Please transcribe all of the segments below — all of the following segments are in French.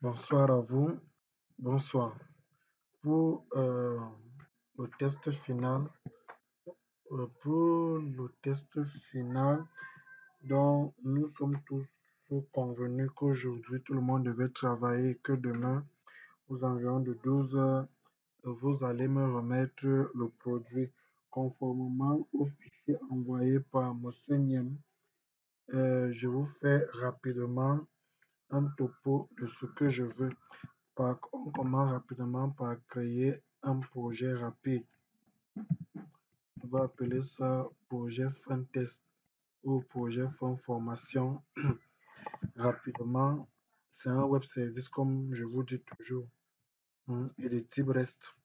Bonsoir à vous. Bonsoir. Pour le test final, donc nous sommes tous convenus qu'aujourd'hui tout le monde devait travailler et que demain, aux environs de 12 heures, vous allez me remettre le produit conformément au fichier envoyé par Monsieur Niem. Je vous fais rapidement un topo de ce que je veux. On commence rapidement par créer un projet rapide. On va appeler ça projet fin test ou projet fin formation. Rapidement, c'est un web service comme je vous dis toujours et de type REST.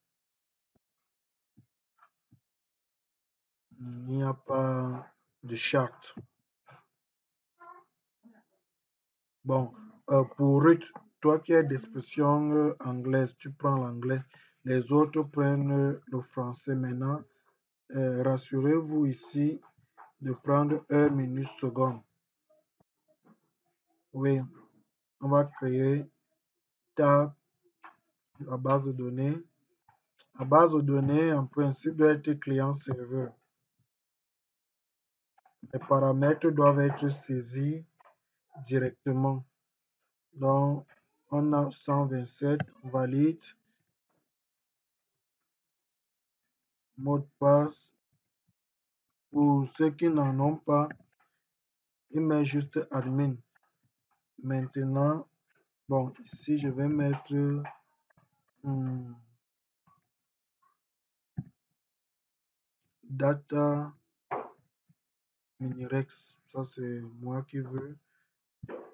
Il n'y a pas de charte. Bon, pour Ruth, toi qui es d'expression anglaise, tu prends l'anglais. Les autres prennent le français maintenant. Rassurez-vous ici de prendre 1 minute seconde. Oui, on va créer tab la base de données. La base de données, en principe, doit être client-serveur. Les paramètres doivent être saisis directement. Donc, on a 127 valide, mot de passe. Pour ceux qui n'en ont pas, il met juste admin. Maintenant, bon, ici, je vais mettre data minirex. Ça, c'est moi qui veux.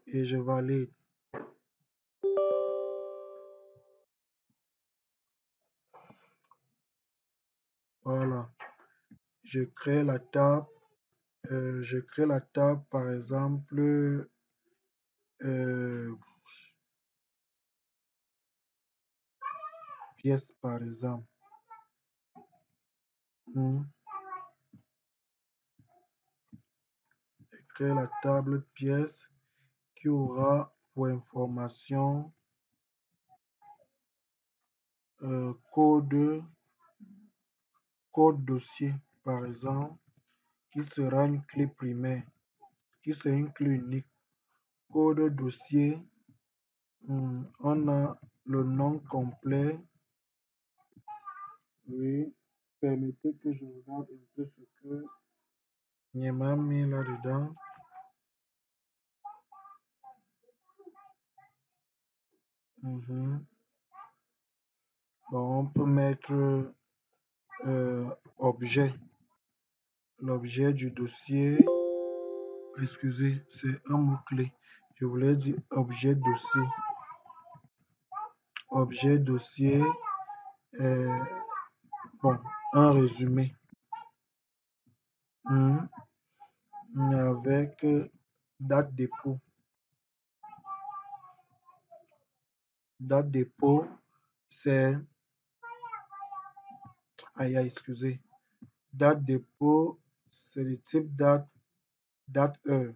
Et je valide. Voilà. Je crée la table. Par exemple, pièce par exemple. Je crée la table pièce qui aura pour information code dossier par exemple, qui sera une clé primaire, qui sera une clé unique. Code dossier, on a le nom complet. Oui, permettez que je regarde un peu ce que Niema mis là-dedans. Bon, on peut mettre objet. L'objet du dossier. Excusez, c'est un mot-clé. Je voulais dire objet dossier. Objet dossier. Bon, un résumé. Avec date dépôt. Date dépôt, c'est. Excusez. Date dépôt, c'est le type date, heure.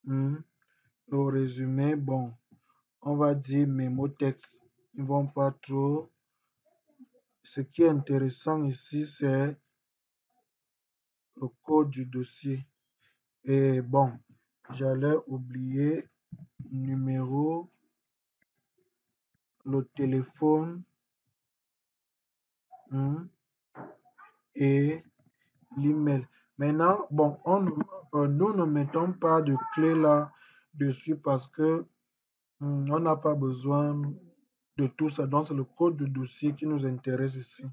Le résumé, bon, on va dire mémo texte. Ils vont pas trop. Ce qui est intéressant ici, c'est le code du dossier. Et bon, j'allais oublier numéro, le téléphone et l'email. Maintenant, bon, nous ne mettons pas de clé là dessus parce que on n'a pas besoin de tout ça. Donc, c'est le code du dossier qui nous intéresse ici.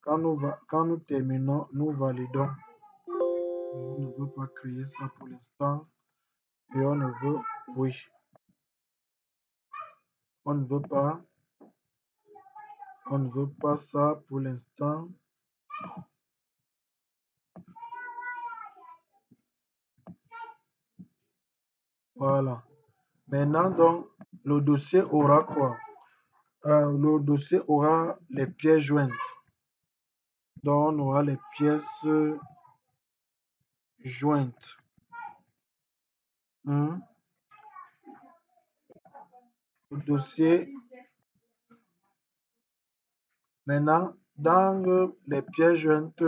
Quand nous terminons, nous validons. On ne veut pas créer ça pour l'instant. Et on ne veut, oui, on ne veut pas ça pour l'instant. Voilà. Maintenant, donc, le dossier aura quoi? Le dossier aura les pièces jointes. Donc, on aura les pièces jointes. dossier. Maintenant, dans les pièces jointes,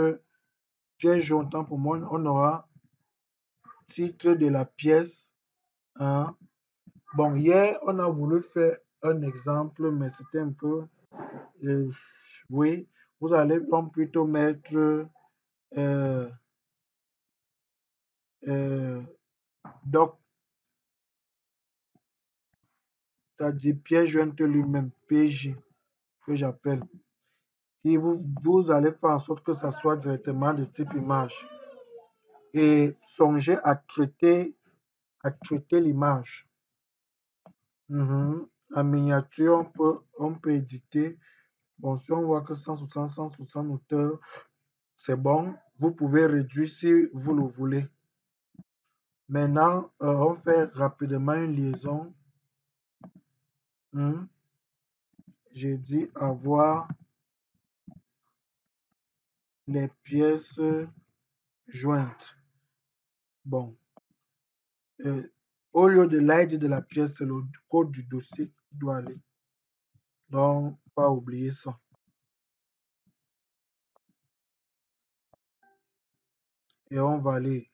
pour moi, on aura titre de la pièce. Hein. Bon, hier, on a voulu faire un exemple, mais c'était un peu... oui, vous allez donc plutôt mettre euh, doc, c'est-à-dire pièce jointe lui-même, PJ, que j'appelle. Et vous allez faire en sorte que ça soit directement de type image. Et songez à traiter l'image. En miniature, on peut éditer. Bon, si on voit que 160 auteurs, c'est bon. Vous pouvez réduire si vous le voulez. Maintenant, on fait rapidement une liaison. J'ai dit avoir les pièces jointes. Bon. Au lieu de l'ID de la pièce, c'est le code du dossier qui doit aller. Donc, pas oublier ça. Et on va aller.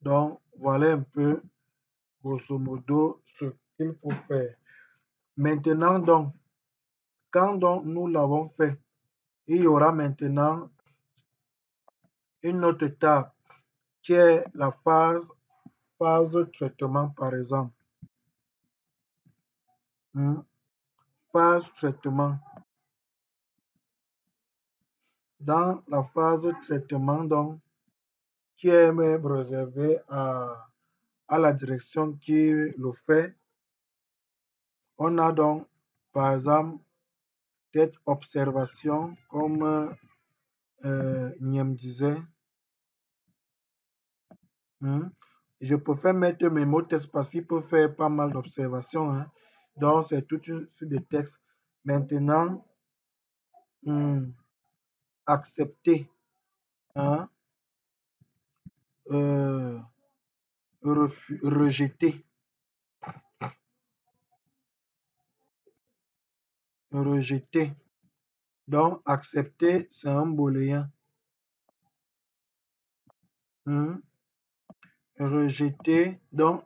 Donc, voilà un peu, grosso modo, ce qu'il faut faire. Maintenant, donc, quand donc nous l'avons fait, il y aura maintenant une autre étape qui est la phase traitement, par exemple. Phase traitement. Dans la phase traitement, donc, qui est même réservée à la direction qui le fait, on a donc, par exemple, cette observation, comme Niem disait. Je préfère mettre mes mots texte parce qu'il peut faire pas mal d'observations. Hein. Donc, c'est toute une suite de textes. Maintenant, accepter. Hein, rejeter. Rejeter. Donc, accepter, c'est un booléen. Rejeter. Donc,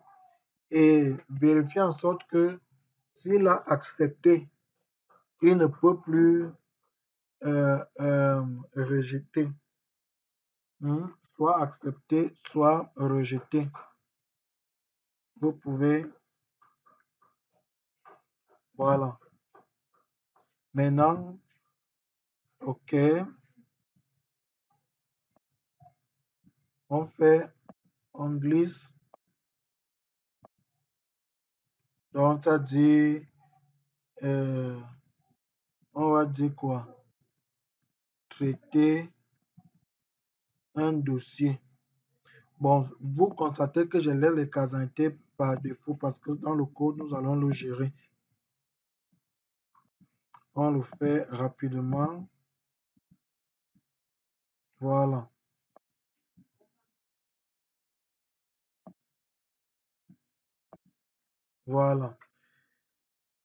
et vérifier en sorte que s'il a accepté, il ne peut plus rejeter. Soit accepter, soit rejeter. Vous pouvez, voilà. Maintenant, OK, on glisse. Donc, ça dit, on va dire quoi? Traiter un dossier. Bon, vous constatez que je laisse les cases par défaut parce que dans le code, nous allons le gérer. On le fait rapidement. Voilà. Voilà.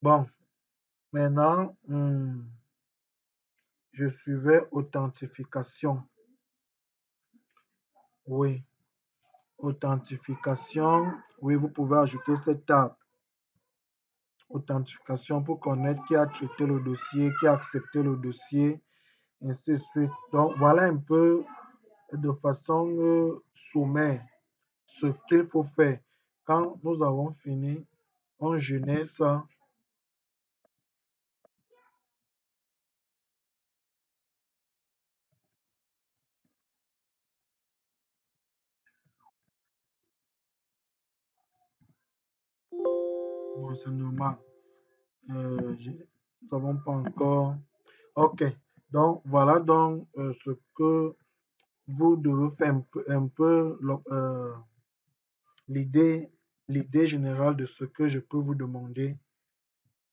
Bon, maintenant, je suivais authentification. Oui. Authentification. Oui, vous pouvez ajouter cette table. Authentification pour connaître qui a traité le dossier, qui a accepté le dossier, ainsi de suite. Donc, voilà un peu de façon sommaire ce qu'il faut faire. Quand nous avons fini, on genère ça. Bon, c'est normal. Nous n'avons pas encore. OK. Donc, voilà donc ce que vous devez faire un peu l'idée générale de ce que je peux vous demander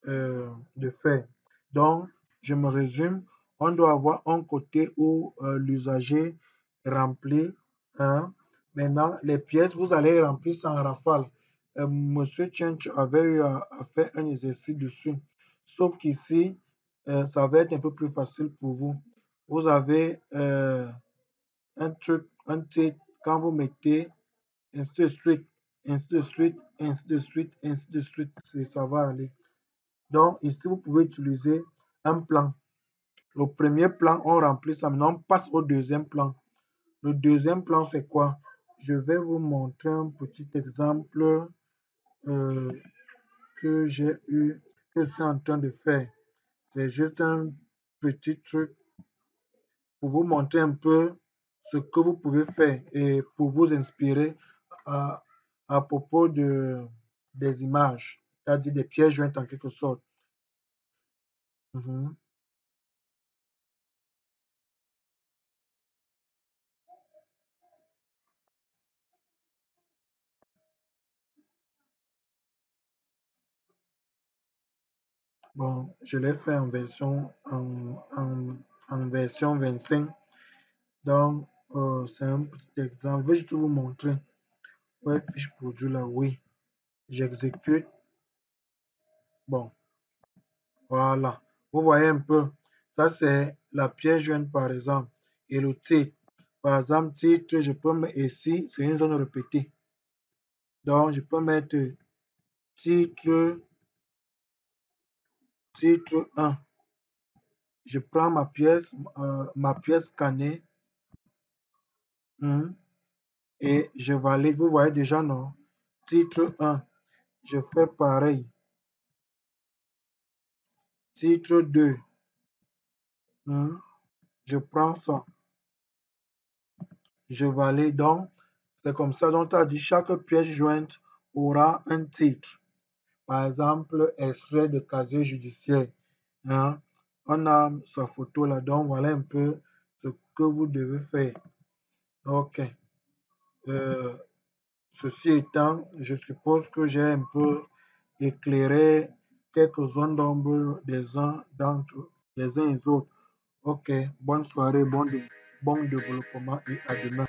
de faire. Donc, je me résume. On doit avoir un côté où l'usager remplit. Hein. Maintenant, les pièces, vous allez remplir ça en rafale. Monsieur Chench avait eu à faire un exercice dessus. Sauf qu'ici, ça va être un peu plus facile pour vous. Vous avez un truc, un titre, quand vous mettez ainsi de suite, ainsi de suite, ainsi de suite, ainsi de suite, ça va aller. Donc ici, vous pouvez utiliser un plan. Le premier plan, on remplit ça. Maintenant, on passe au deuxième plan. Le deuxième plan, c'est quoi? Je vais vous montrer un petit exemple euh, que j'ai eu, que je suis en train de faire. C'est juste un petit truc pour vous montrer un peu ce que vous pouvez faire et pour vous inspirer à, à propos des images, c'est-à-dire des pièces jointes en quelque sorte. Mhm. Bon, je l'ai fait en en version 25. Donc, c'est un petit exemple. Je vais juste vous montrer. Ouais, fiche produit là, oui. J'exécute. Bon, voilà. Vous voyez un peu. Ça, c'est la pièce jointe, par exemple. Et le titre. Par exemple, titre, je peux mettre ici, c'est une zone répétée. Donc, je peux mettre titre, titre 1. Je prends ma pièce scannée et je valide. Vous voyez déjà, non? Titre 1. Je fais pareil. Titre 2. Je prends ça. Je valide. Donc, c'est comme ça. Donc, tu as dit chaque pièce jointe aura un titre. Par exemple, extrait de casier judiciaire. Hein. On a sa photo là. Donc, voilà un peu ce que vous devez faire. OK. Euh, Ceci étant, je suppose que j'ai un peu éclairé quelques zones d'ombre des uns d'entre les uns et les autres. OK. Bonne soirée, bon développement et à demain.